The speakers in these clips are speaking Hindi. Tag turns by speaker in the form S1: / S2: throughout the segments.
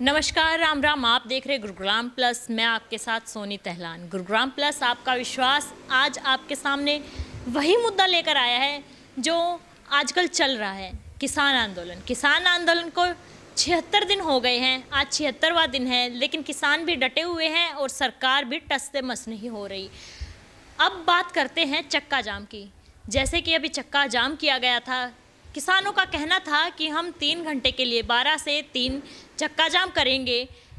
S1: नमस्कार, राम राम। आप देख रहे गुरुग्राम प्लस। मैं आपके साथ सोनी तहलान। गुरुग्राम प्लस आपका विश्वास आज आपके सामने वही मुद्दा लेकर आया है जो आजकल चल रहा है, किसान आंदोलन। किसान आंदोलन को 76 दिन हो गए हैं, आज 76वां दिन है, लेकिन किसान भी डटे हुए हैं और सरकार भी टस से मस नहीं हो रही। अब बात करते हैं चक्का जाम की। जैसे कि अभी चक्का जाम किया गया था, किसानों का कहना था कि हम 3 घंटे के लिए 12 से 3 चक्का जाम करेंगे।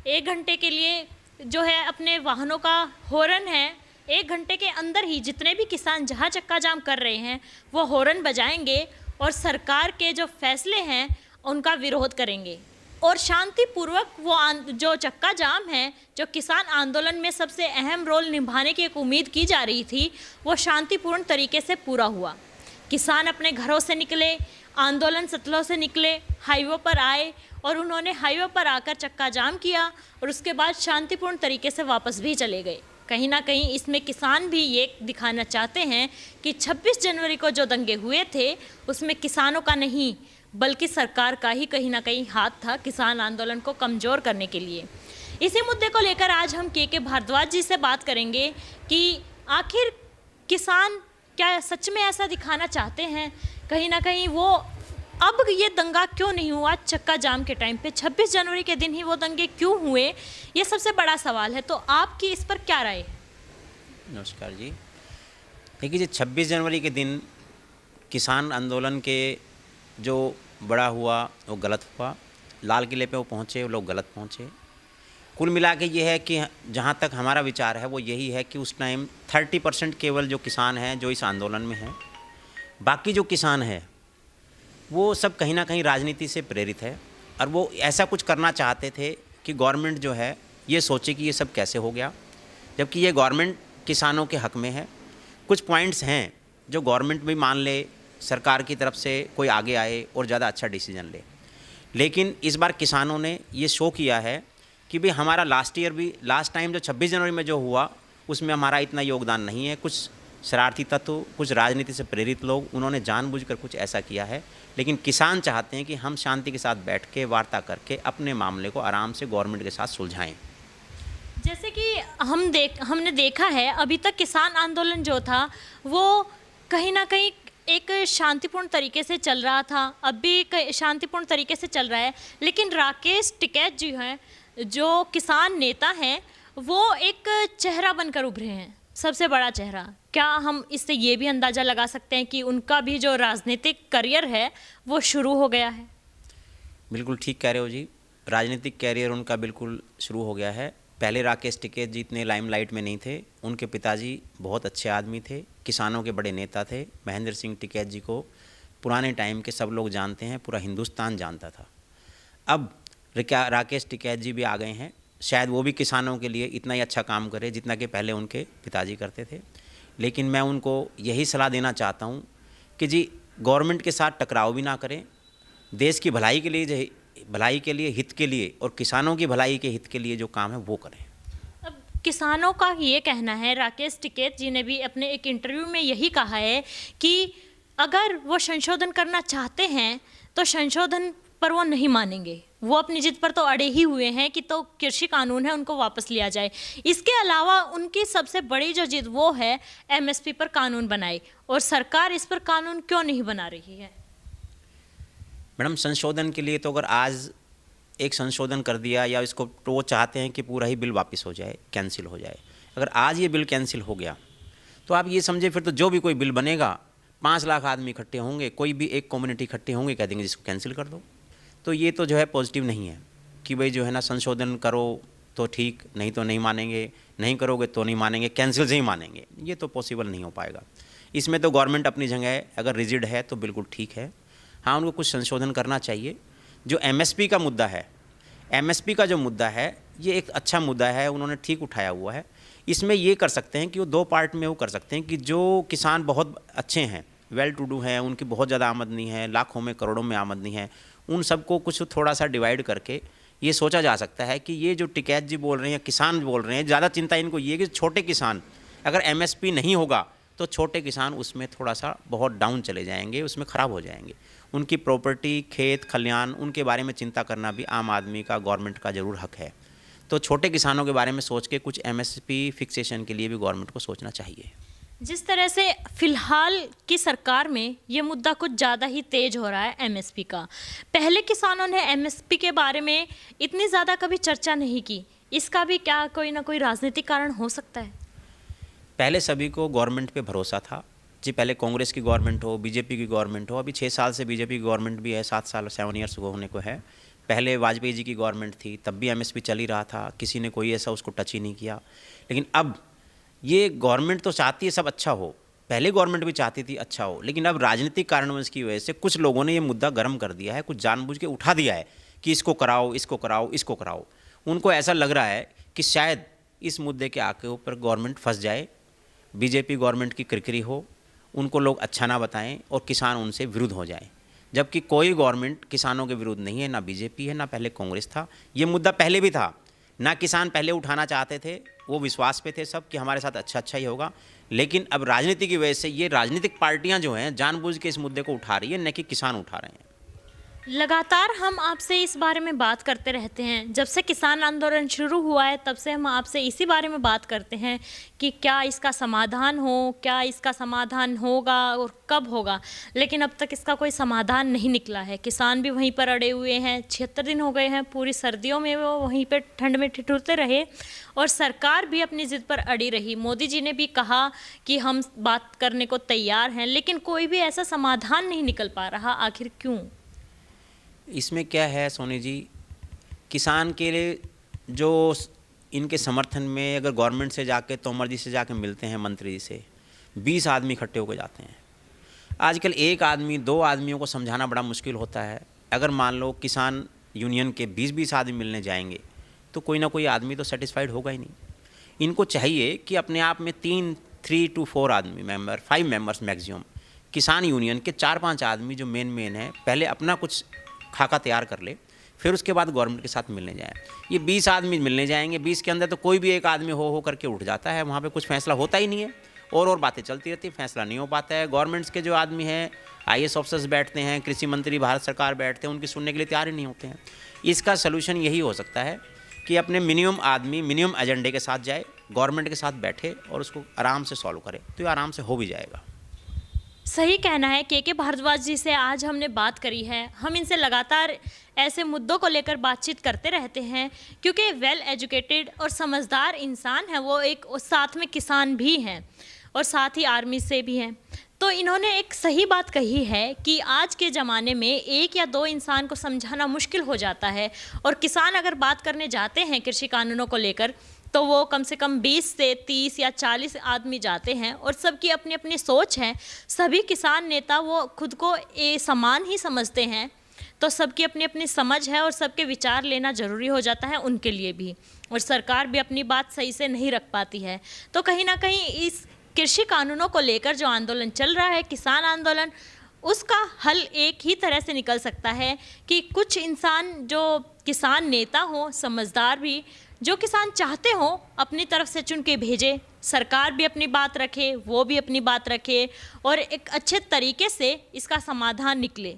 S1: 1 घंटे के लिए जो है अपने वाहनों का हॉर्न है, 1 घंटे के अंदर ही जितने भी किसान जहाँ चक्का जाम कर रहे हैं वो हॉर्न बजाएंगे और सरकार के जो फैसले हैं उनका विरोध करेंगे। और शांतिपूर्वक वो जो चक्का जाम है, जो किसान आंदोलन में सबसे अहम रोल निभाने की एक उम्मीद की जा रही थी, वो शांतिपूर्ण तरीके से पूरा हुआ। किसान अपने घरों से निकले, आंदोलन स्थलों से निकले, हाईवे पर आए और उन्होंने हाईवे पर आकर चक्का जाम किया और उसके बाद शांतिपूर्ण तरीके से वापस भी चले गए। कहीं ना कहीं इसमें किसान भी ये दिखाना चाहते हैं कि 26 जनवरी को जो दंगे हुए थे उसमें किसानों का नहीं बल्कि सरकार का ही कहीं ना कहीं हाथ था किसान आंदोलन को कमज़ोर करने के लिए। इसी मुद्दे को लेकर आज हम के भारद्वाज जी से बात करेंगे कि आखिर किसान क्या सच में ऐसा दिखाना चाहते हैं, कहीं ना कहीं वो अब ये दंगा क्यों नहीं हुआ चक्का जाम के टाइम पे, 26 जनवरी के दिन ही वो दंगे क्यों हुए, ये सबसे बड़ा सवाल है। तो आपकी इस पर क्या राय है?
S2: नमस्कार जी। देखिए, 26 जनवरी के दिन किसान आंदोलन के जो बड़ा हुआ वो गलत हुआ। लाल किले पे वो पहुँचे, वो लोग गलत पहुँचे। कुल मिला के ये है कि जहाँ तक हमारा विचार है वो यही है कि उस टाइम 30% केवल जो किसान हैं जो इस आंदोलन में हैं। बाकी जो किसान है वो सब कहीं ना कहीं राजनीति से प्रेरित है और वो ऐसा कुछ करना चाहते थे कि गवर्नमेंट जो है ये सोचे कि ये सब कैसे हो गया, जबकि ये गवर्नमेंट किसानों के हक़ में है। कुछ पॉइंट्स हैं जो गवर्नमेंट भी मान ले, सरकार की तरफ से कोई आगे आए और ज़्यादा अच्छा डिसीजन ले, लेकिन इस बार किसानों ने ये शो किया है कि भाई हमारा लास्ट टाइम जो 26 जनवरी में जो हुआ उसमें हमारा इतना योगदान नहीं है। कुछ शरारती तत्व, कुछ राजनीति से प्रेरित लोग, उन्होंने जानबूझकर कुछ ऐसा किया है। लेकिन किसान चाहते हैं कि हम शांति के साथ बैठ के वार्ता करके अपने मामले को आराम से गवर्नमेंट के साथ सुलझाएं।
S1: जैसे कि हमने देखा है अभी तक किसान आंदोलन जो था वो कहीं ना कहीं एक शांतिपूर्ण तरीके से चल रहा था, अब भी शांतिपूर्ण तरीके से चल रहा है। लेकिन राकेश टिकैत जी हैं, जो किसान नेता हैं, वो एक चेहरा बनकर उभरे हैं, सबसे बड़ा चेहरा। क्या हम इससे ये भी अंदाज़ा लगा सकते हैं कि उनका भी जो राजनीतिक करियर है वो शुरू हो गया है?
S2: बिल्कुल ठीक कह रहे हो जी, राजनीतिक कैरियर उनका बिल्कुल शुरू हो गया है। पहले राकेश टिकैत जी इतने लाइमलाइट में नहीं थे। उनके पिताजी बहुत अच्छे आदमी थे, किसानों के बड़े नेता थे। महेंद्र सिंह टिकैत जी को पुराने टाइम के सब लोग जानते हैं, पूरा हिंदुस्तान जानता था। अब राकेश टिकैत जी भी आ गए हैं, शायद वो भी किसानों के लिए इतना ही अच्छा काम करे जितना कि पहले उनके पिताजी करते थे। लेकिन मैं उनको यही सलाह देना चाहता हूँ कि जी गवर्नमेंट के साथ टकराव भी ना करें। देश की भलाई के लिए, हित के लिए और किसानों की भलाई के हित के लिए जो काम है वो करें।
S1: अब किसानों का ये कहना है, राकेश टिकैत जी ने भी अपने एक इंटरव्यू में यही कहा है कि अगर वो संशोधन करना चाहते हैं तो संशोधन पर वो नहीं मानेंगे। वो अपनी जिद पर तो अड़े ही हुए हैं कि तो कृषि कानून है उनको वापस लिया जाए। इसके अलावा उनकी सबसे बड़ी जो जिद वो है एमएसपी पर कानून बनाए, और सरकार इस पर कानून क्यों नहीं बना रही है?
S2: मैडम, संशोधन के लिए तो अगर आज एक संशोधन कर दिया या इसको तो वो चाहते हैं कि पूरा ही बिल वापस हो जाए, कैंसिल हो जाए। अगर आज ये बिल कैंसिल हो गया तो आप ये समझे फिर तो जो भी कोई बिल बनेगा 5 लाख आदमी इकट्ठे होंगे, कोई भी एक कम्युनिटी इकट्ठे होंगे, कह देंगे जिसको कैंसिल कर दो। तो ये तो जो है पॉजिटिव नहीं है कि भाई जो है ना संशोधन करो तो ठीक, नहीं तो नहीं मानेंगे, नहीं करोगे तो नहीं मानेंगे, कैंसिल से ही मानेंगे। ये तो पॉसिबल नहीं हो पाएगा। इसमें तो गवर्नमेंट अपनी जगह अगर रिजिड है तो बिल्कुल ठीक है। हाँ, उनको कुछ संशोधन करना चाहिए। जो एमएसपी का मुद्दा है, एमएसपी का जो मुद्दा है ये एक अच्छा मुद्दा है, उन्होंने ठीक उठाया हुआ है। इसमें ये कर सकते हैं कि वो 2 पार्ट में वो कर सकते हैं कि जो किसान बहुत अच्छे हैं, वेल टू डू हैं, उनकी बहुत ज़्यादा आमदनी है, लाखों में करोड़ों में आमदनी है, उन सबको कुछ थोड़ा सा डिवाइड करके ये सोचा जा सकता है कि ये जो टिकैत जी बोल रहे हैं, किसान बोल रहे हैं, ज़्यादा चिंता इनको ये कि छोटे किसान, अगर एमएसपी नहीं होगा तो छोटे किसान उसमें थोड़ा सा बहुत डाउन चले जाएंगे, उसमें ख़राब हो जाएंगे। उनकी प्रॉपर्टी, खेत खलिहान, उनके बारे में चिंता करना भी आम आदमी का, गवर्नमेंट का ज़रूर हक है। तो छोटे किसानों के बारे में सोच के कुछ एमएसपी फिक्सेशन के लिए भी गवर्नमेंट को सोचना चाहिए।
S1: जिस तरह से फिलहाल की सरकार में ये मुद्दा कुछ ज़्यादा ही तेज हो रहा है एमएसपी का, पहले किसानों ने एमएसपी के बारे में इतनी ज़्यादा कभी चर्चा नहीं की, इसका भी क्या कोई ना कोई राजनीतिक कारण हो सकता है?
S2: पहले सभी को गवर्नमेंट पे भरोसा था जी, पहले कांग्रेस की गवर्नमेंट हो, बीजेपी की गवर्नमेंट हो, अभी 6 साल से बीजेपी की गवर्नमेंट भी है, 7 साल 7 ईयर्स होने को है। पहले वाजपेयी जी की गवर्नमेंट थी, तब भी एमएसपी चल ही रहा था, किसी ने कोई ऐसा उसको टच ही नहीं किया। लेकिन अब ये गवर्नमेंट तो चाहती है सब अच्छा हो, पहले गवर्नमेंट भी चाहती थी अच्छा हो, लेकिन अब राजनीतिक कारणवश की वजह से कुछ लोगों ने ये मुद्दा गर्म कर दिया है, कुछ जानबूझ के उठा दिया है कि इसको कराओ, इसको कराओ, इसको कराओ। उनको ऐसा लग रहा है कि शायद इस मुद्दे के आके ऊपर गवर्नमेंट फंस जाए, बीजेपी गवर्नमेंट की किरकिरी हो, उनको लोग अच्छा ना बताएं और किसान उनसे विरुद्ध हो जाएं। जबकि कोई गवर्नमेंट किसानों के विरुद्ध नहीं है, ना बीजेपी है, ना पहले कांग्रेस था। ये मुद्दा पहले भी था, ना किसान पहले उठाना चाहते थे, वो विश्वास पे थे सब कि हमारे साथ अच्छा ही होगा। लेकिन अब राजनीति की वजह से ये राजनीतिक पार्टियां जो हैं जानबूझ के इस मुद्दे को उठा रही है, न कि किसान उठा रहे हैं।
S1: लगातार हम आपसे इस बारे में बात करते रहते हैं, जब से किसान आंदोलन शुरू हुआ है तब से हम आपसे इसी बारे में बात करते हैं कि क्या इसका समाधान हो, क्या इसका समाधान होगा और कब होगा, लेकिन अब तक इसका कोई समाधान नहीं निकला है। किसान भी वहीं पर अड़े हुए हैं, 76 दिन हो गए हैं, पूरी सर्दियों में वो वहीं पर ठंड में ठिठुरते रहे और सरकार भी अपनी ज़िद पर अड़ी रही। मोदी जी ने भी कहा कि हम बात करने को तैयार हैं, लेकिन कोई भी ऐसा समाधान नहीं निकल पा रहा। आखिर क्यों?
S2: इसमें क्या है सोनी जी, किसान के लिए जो इनके समर्थन में अगर गवर्नमेंट से जाके, तोमर जी से जाके मिलते हैं, मंत्री जी से, 20 आदमी इकट्ठे होकर जाते हैं। आजकल एक आदमी, 2 आदमियों को समझाना बड़ा मुश्किल होता है। अगर मान लो किसान यूनियन के 20-20 आदमी मिलने जाएंगे तो कोई ना कोई आदमी तो सेटिस्फाइड होगा ही नहीं। इनको चाहिए कि अपने आप में 3 to 4 आदमी, 5 मेंबर्स मैक्सिमम, किसान यूनियन के 4-5 आदमी जो मेन हैं, पहले अपना कुछ खाका तैयार कर ले, फिर उसके बाद गवर्नमेंट के साथ मिलने जाए। ये 20 आदमी मिलने जाएंगे, 20 के अंदर तो कोई भी एक आदमी हो करके उठ जाता है, वहाँ पे कुछ फैसला होता ही नहीं है और बातें चलती रहती, फैसला नहीं हो पाता है। गवर्नमेंट्स के जो आदमी हैं, आईएएस ऑफिसर्स बैठते हैं, कृषि मंत्री, भारत सरकार बैठते हैं, उनकी सुनने के लिए तैयार ही नहीं होते हैं। इसका सलूशन यही हो सकता है कि अपने मिनिमम आदमी मिनिमम एजेंडे के साथ जाए, गवर्नमेंट के साथ बैठे और उसको आराम से सॉल्व करे, तो ये आराम से हो भी जाएगा।
S1: सही कहना है। के भारद्वाज जी से आज हमने बात करी है। हम इनसे लगातार ऐसे मुद्दों को लेकर बातचीत करते रहते हैं क्योंकि वेल एजुकेटेड और समझदार इंसान है वो, एक साथ में किसान भी हैं और साथ ही आर्मी से भी हैं। तो इन्होंने एक सही बात कही है कि आज के ज़माने में 1 या 2 इंसान को समझाना मुश्किल हो जाता है और किसान अगर बात करने जाते हैं कृषि कानूनों को लेकर तो वो कम से कम 20 से 30 या 40 आदमी जाते हैं और सबकी अपनी अपनी सोच है। सभी किसान नेता वो खुद को समान ही समझते हैं, तो सबकी अपनी अपनी समझ है और सबके विचार लेना ज़रूरी हो जाता है उनके लिए भी, और सरकार भी अपनी बात सही से नहीं रख पाती है। तो कहीं ना कहीं इस कृषि कानूनों को लेकर जो आंदोलन चल रहा है, किसान आंदोलन, उसका हल एक ही तरह से निकल सकता है कि कुछ इंसान जो किसान नेता हो, समझदार भी, जो किसान चाहते हो अपनी तरफ से चुन के भेजे, सरकार भी अपनी बात रखे, वो भी अपनी बात रखे और एक अच्छे तरीके से इसका समाधान निकले,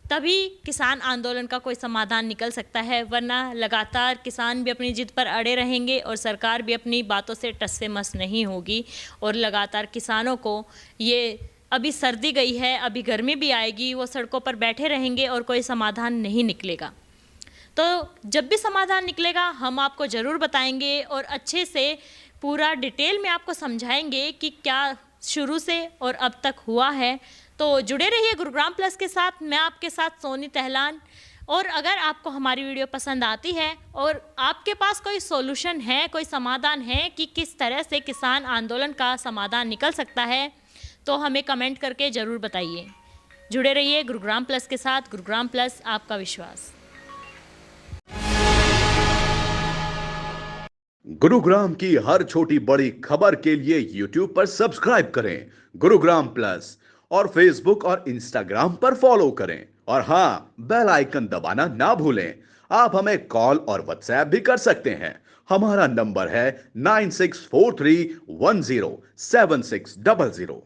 S1: तभी किसान आंदोलन का कोई समाधान निकल सकता है। वरना लगातार किसान भी अपनी जिद पर अड़े रहेंगे और सरकार भी अपनी बातों से टस से मस नहीं होगी और लगातार किसानों को ये, अभी सर्दी गई है, अभी गर्मी भी आएगी, वो सड़कों पर बैठे रहेंगे और कोई समाधान नहीं निकलेगा। तो जब भी समाधान निकलेगा हम आपको ज़रूर बताएंगे और अच्छे से पूरा डिटेल में आपको समझाएंगे कि क्या शुरू से और अब तक हुआ है। तो जुड़े रहिए गुरुग्राम प्लस के साथ। मैं आपके साथ सोनी तहलान। और अगर आपको हमारी वीडियो पसंद आती है और आपके पास कोई सॉल्यूशन है, कोई समाधान है कि किस तरह से किसान आंदोलन का समाधान निकल सकता है, तो हमें कमेंट करके ज़रूर बताइए। जुड़े रहिए गुरुग्राम प्लस के साथ। गुरुग्राम प्लस, आपका विश्वास।
S3: गुरुग्राम की हर छोटी बड़ी खबर के लिए YouTube पर सब्सक्राइब करें गुरुग्राम प्लस, और Facebook और Instagram पर फॉलो करें, और हाँ, बेल आइकन दबाना ना भूलें। आप हमें कॉल और व्हाट्सएप भी कर सकते हैं। हमारा नंबर है 9643107600।